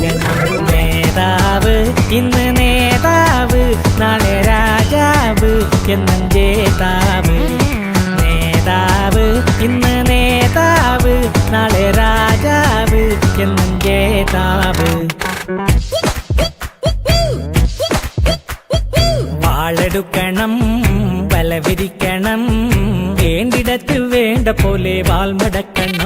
നേതാവ് ഇന്ന് നേതാവ്, നാളെ രാജാവ് എന്നും ജേതാവ്. നേതാവ് ഇന്ന് നേതാവ്, നാളെ രാജാവ് എന്നും ജേതാവ്. വാളെടുക്കണം, വലവിരിക്കണം, വേണ്ടിടത്ത് വേണ്ട പോലെ വാൾമടക്കണം.